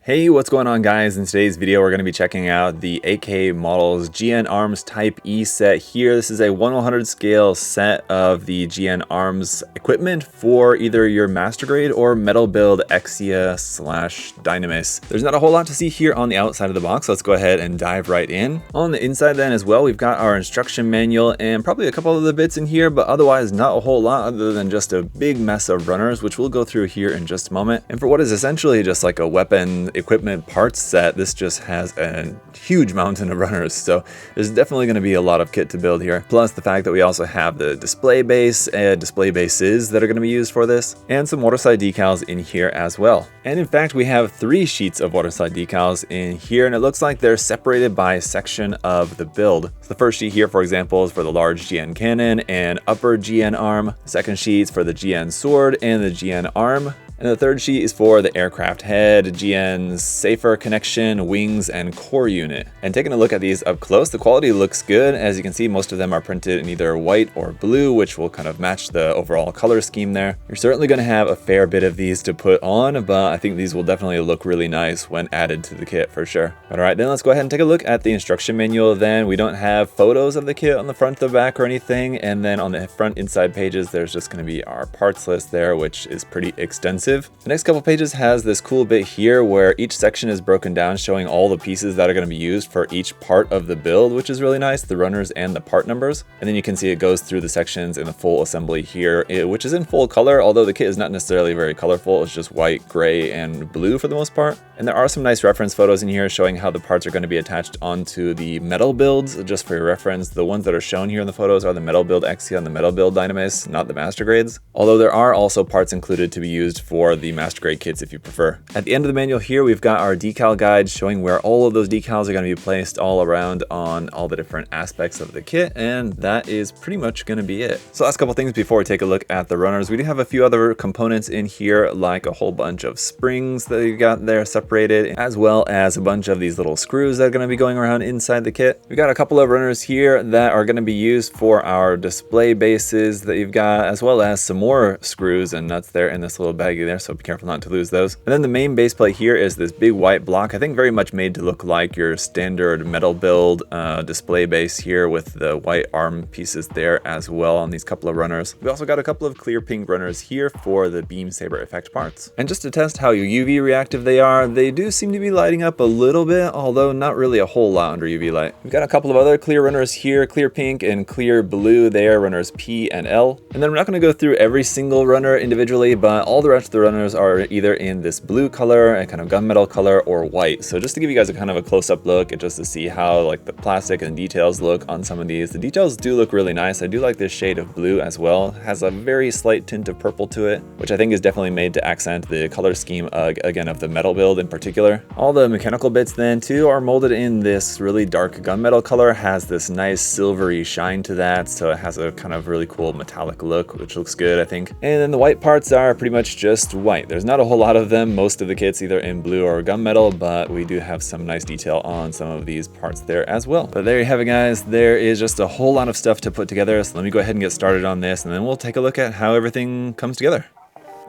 Hey, what's going on guys? In today's video we're going to be checking out the AK Models GN Arms Type E set here. This is a 1/100 scale set of the GN Arms equipment for either your Master Grade or Metal Build Exia / Dynamis. There's not a whole lot to see here on the outside of the box. Let's go ahead and dive right in. On the inside then as well, we've got our instruction manual and probably a couple of the bits in here, but otherwise not a whole lot other than just a big mess of runners, which we'll go through here in just a moment. And for what is essentially just like a weapon equipment parts set, this just has a huge mountain of runners, so there's definitely going to be a lot of kit to build here, plus the fact that we also have the display base and display bases that are going to be used for this, and some waterside decals in here as well. And in fact we have 3 sheets of waterside decals in here, and it looks like they're separated by section of the build. So the first sheet here, for example, is for the large GN cannon and upper GN arm. The second sheet is for the GN sword and the GN arm. And the third sheet is for the aircraft head, GN's safer connection, wings, and core unit. And taking a look at these up close, the quality looks good. As you can see, most of them are printed in either white or blue, which will kind of match the overall color scheme there. You're certainly going to have a fair bit of these to put on, but I think these will definitely look really nice when added to the kit for sure. All right, then let's go ahead and take a look at the instruction manual. Then we don't have photos of the kit on the front, the back, or anything. And then on the front inside pages, there's just going to be our parts list there, which is pretty extensive. The next couple pages has this cool bit here where each section is broken down, showing all the pieces that are going to be used for each part of the build, which is really nice, the runners and the part numbers. And then you can see it goes through the sections in the full assembly here, which is in full color, although the kit is not necessarily very colorful. It's just white, gray, and blue for the most part. And there are some nice reference photos in here showing how the parts are going to be attached onto the metal builds. Just for your reference, the ones that are shown here in the photos are the Metal Build Exia and the Metal Build Dynamis, not the Master Grades. Although there are also parts included to be used for the Master Grade kits if you prefer. At the end of the manual here, we've got our decal guide showing where all of those decals are going to be placed all around on all the different aspects of the kit, and that is pretty much going to be it. So last couple things before we take a look at the runners, we do have a few other components in here, like a whole bunch of springs that you got there separated, as well as a bunch of these little screws that are going to be going around inside the kit. We've got a couple of runners here that are going to be used for our display bases that you've got, as well as some more screws and nuts there in this little baggie there, so be careful not to lose those. And then the main base plate here is this big white block, I think very much made to look like your standard metal build display base here, with the white arm pieces there as well on these couple of runners. We also got a couple of clear pink runners here for the beam saber effect parts. And just to test how UV reactive they are, they do seem to be lighting up a little bit, although not really a whole lot under UV light. We've got a couple of other clear runners here, clear pink and clear blue there, runners P and L. And then we're not going to go through every single runner individually, but all the rest of the runners are either in this blue color, a kind of gunmetal color, or white. So just to give you guys a kind of a close-up look and just to see how like the plastic and details look on some of these. The details do look really nice. I do like this shade of blue as well. It has a very slight tint of purple to it, which I think is definitely made to accent the color scheme again of the metal build in particular. All the mechanical bits then too are molded in this really dark gunmetal color, has this nice silvery shine to that, so it has a kind of really cool metallic look, which looks good I think. And then the white parts are pretty much just white. There's not a whole lot of them. Most of the kit's either in blue or gunmetal, but we do have some nice detail on some of these parts there as well. But there you have it guys, there is just a whole lot of stuff to put together, so let me go ahead and get started on this, and then we'll take a look at how everything comes together.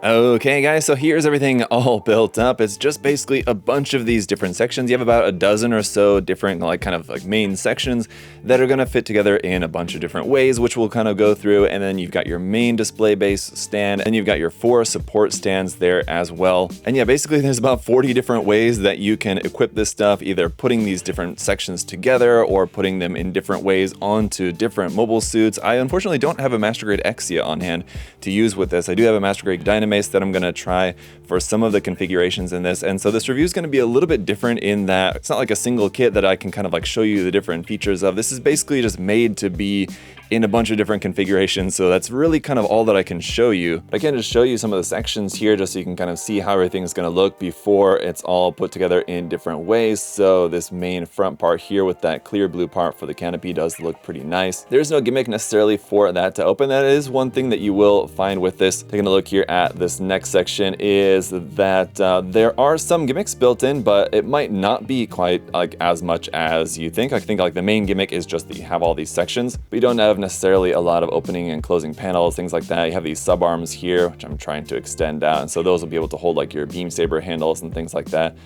Okay guys, so here's everything all built up. It's just basically a bunch of these different sections. You have about a dozen or so different kind of main sections that are going to fit together in a bunch of different ways, which we'll kind of go through. And then you've got your main display base stand, and you've got your 4 support stands there as well. And yeah, basically there's about 40 different ways that you can equip this stuff, either putting these different sections together or putting them in different ways onto different mobile suits. I unfortunately don't have a Master Grade Exia on hand to use with this. I do have a Master Grade Dynamis that I'm going to try for some of the configurations in this. And so this review is going to be a little bit different in that it's not like a single kit that I can kind of show you the different features of. This is basically just made to be in a bunch of different configurations, so that's really kind of all that I can show you. But I can just show you some of the sections here just so you can kind of see how everything is going to look before it's all put together in different ways. So this main front part here with that clear blue part for the canopy does look pretty nice. There's no gimmick necessarily for that to open. That is one thing that you will find with this. Taking a look here at this next section is that there are some gimmicks built in, but it might not be quite as much as you think. I think the main gimmick is just that you have all these sections, but you don't have necessarily a lot of opening and closing panels, things like that. You have these sub arms here, which I'm trying to extend out, and so those will be able to hold your beam saber handles and things like that.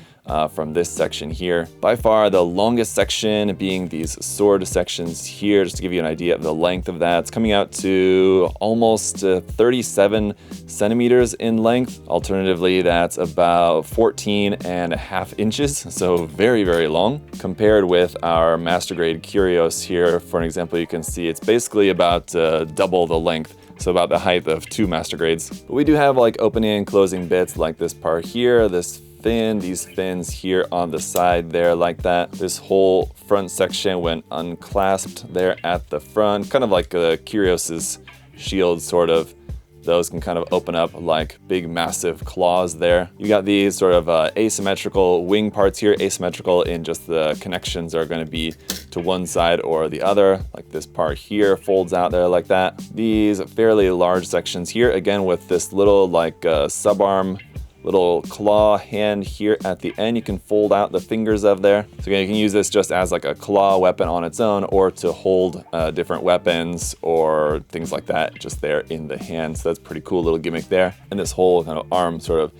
from this section here. By far the longest section being these sword sections here, just to give you an idea of the length of that. It's coming out to almost 37 centimeters in length. Alternatively, that's about 14.5 inches, so very, very long. Compared with our master grade Curios here, for an example, you can see it's basically about double the length. So about the height of 2 master grades. But we do have like opening and closing bits like this part here, this fin, these fins here on the side there like that. This whole front section when unclasped there at the front, kind of like Curios's shield sort of. Those can kind of open up like big massive claws there. You got these sort of asymmetrical wing parts here, asymmetrical in just the connections are going to be to one side or the other, like this part here folds out there like that. These fairly large sections here, again with this little like subarm, little claw hand here at the end, you can fold out the fingers of there. So again, you can use this just as like a claw weapon on its own, or to hold different weapons or things like that just there in the hand. So that's pretty cool little gimmick there. And this whole kind of arm sort of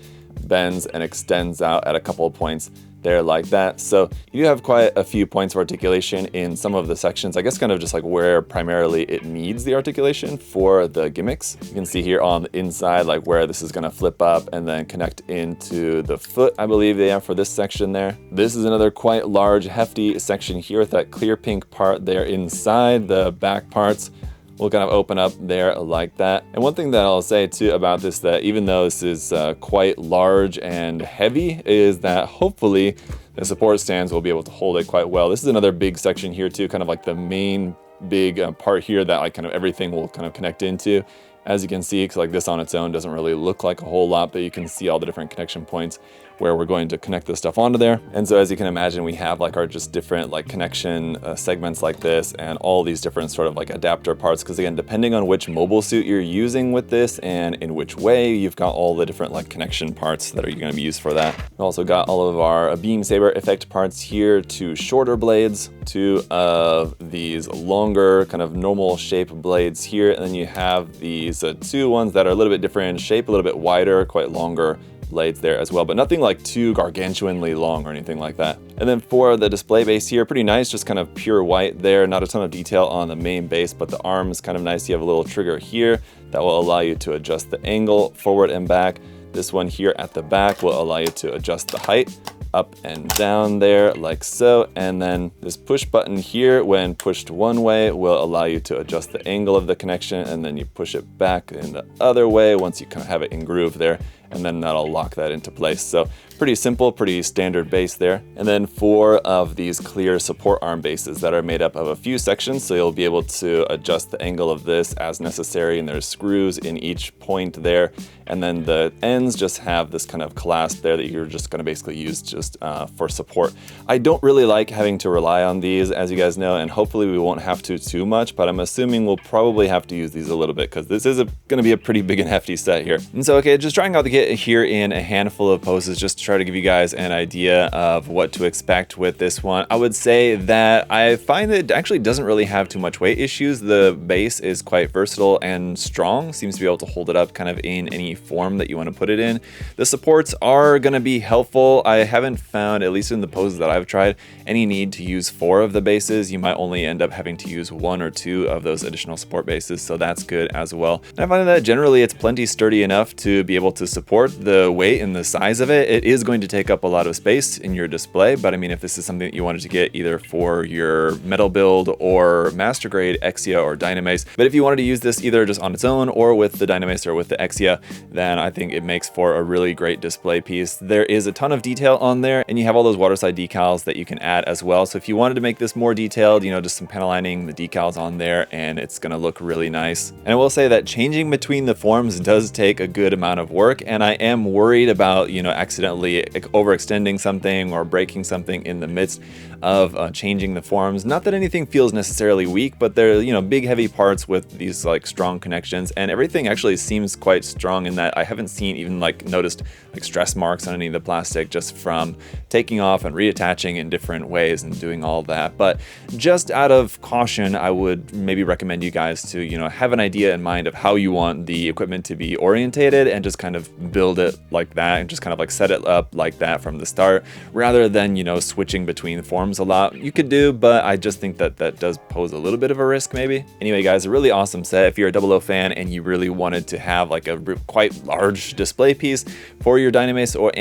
bends and extends out at a couple of points there like that. So you have quite a few points of articulation in some of the sections, I guess kind of just like where primarily it needs the articulation for the gimmicks. You can see here on the inside like where this is going to flip up and then connect into the foot, I believe they have for this section there. This is another quite large hefty section here with that clear pink part there inside. The back parts will kind of open up there like that. And one thing that I'll say too about this, that even though this is quite large and heavy, is that hopefully the support stands will be able to hold it quite well. This is another big section here too, kind of like the main big part here that like kind of everything will kind of connect into. As you can see, because like this on its own doesn't really look like a whole lot, but you can see all the different connection points where we're going to connect this stuff onto there. And so as you can imagine, we have like our just different like connection segments like this and all these different sort of like adapter parts. Because again, depending on which mobile suit you're using with this and in which way, you've got all the different like connection parts that are going to be used for that. We've also got all of our beam saber effect parts here, 2 shorter blades, 2 of these longer kind of normal shape blades here. And then you have these 2 ones that are a little bit different in shape, a little bit wider, quite longer blades there as well, but nothing like too gargantuanly long or anything like that. And then for the display base here, pretty nice, just kind of pure white there, not a ton of detail on the main base, but the arm is kind of nice. You have a little trigger here that will allow you to adjust the angle forward and back. This one here at the back will allow you to adjust the height up and down there like so. And then this push button here, when pushed one way, will allow you to adjust the angle of the connection, and then you push it back in the other way once you kind of have it in groove there, and then that'll lock that into place. So pretty simple, pretty standard base there. And then 4 of these clear support arm bases that are made up of a few sections, so you'll be able to adjust the angle of this as necessary, and there's screws in each point there. And then the ends just have this kind of clasp there that you're just going to basically use just for support. I don't really like having to rely on these, as you guys know, and hopefully we won't have to too much, but I'm assuming we'll probably have to use these a little bit because this is going to be a pretty big and hefty set here. And so, okay, just trying out the kit here in a handful of poses just to try to give you guys an idea of what to expect with this one. I would say that I find that it actually doesn't really have too much weight issues. The base is quite versatile and strong, seems to be able to hold it up kind of in any form that you want to put it in. The supports are going to be helpful. I haven't found, at least in the poses that I've tried, any need to use 4 of the bases. You might only end up having to use 1 or 2 of those additional support bases, so that's good as well. And I find that generally it's plenty sturdy enough to be able to support the weight and the size of it. It is going to take up a lot of space in your display, but I mean, if this is something that you wanted to get either for your metal build or master grade Exia or Dynamace, but if you wanted to use this either just on its own or with the Dynamace or with the Exia, then I think it makes for a really great display piece. There is a ton of detail on there, and you have all those waterside decals that you can add as well. So if you wanted to make this more detailed, you know, just some panel lining, the decals on there, and it's gonna look really nice. And I will say that changing between the forms does take a good amount of work, and I am worried about, you know, accidentally overextending something or breaking something in the midst of changing the forms. Not that anything feels necessarily weak, but they're, you know, big heavy parts with these like strong connections, and everything actually seems quite strong in that I haven't seen even like noticed like stress marks on any of the plastic just from taking off and reattaching in different ways and doing all that. But just out of caution, I would maybe recommend you guys to, you know, have an idea in mind of how you want the equipment to be orientated and just kind of build it like that, and just kind of like set it up like that from the start, rather than, you know, switching between forms a lot. You could do, but I just think that that does pose a little bit of a risk maybe. Anyway guys, a really awesome set. If you're a 00 fan and you really wanted to have like a quite large display piece for your Dynamis or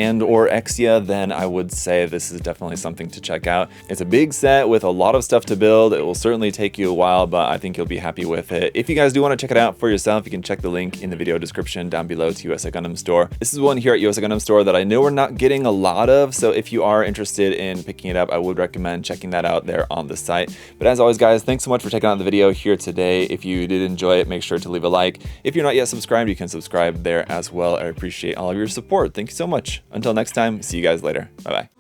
Exia, then I would say this is definitely something to check out. It's a big set with a lot of stuff to build. It will certainly take you a while, but I think you'll be happy with it. If you guys do want to check it out for yourself, you can check the link in the video description down below to USA Gundam Store. This is one here at USA Gundam Store that I know we're not getting a lot of, so if you are interested in picking it up, I would recommend checking that out there on the site. But as always guys, thanks so much for checking out the video here today. If you did enjoy it, make sure to leave a like. If you're not yet subscribed, you can subscribe there as well. I appreciate all of your support. Thank you so much. Until next time, see you guys later. Bye bye.